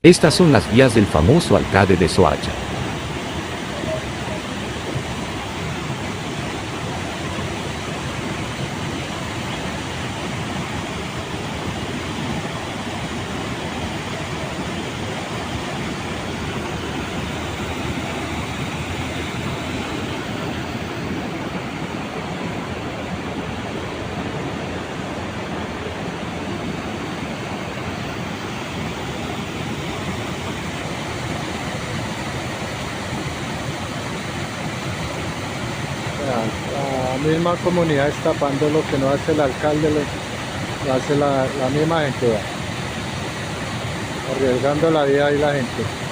Estas son las vías del famoso alcalde de Soacha. La misma comunidad está tapando lo que no hace el alcalde, lo hace la misma gente, arriesgando la vida y la gente.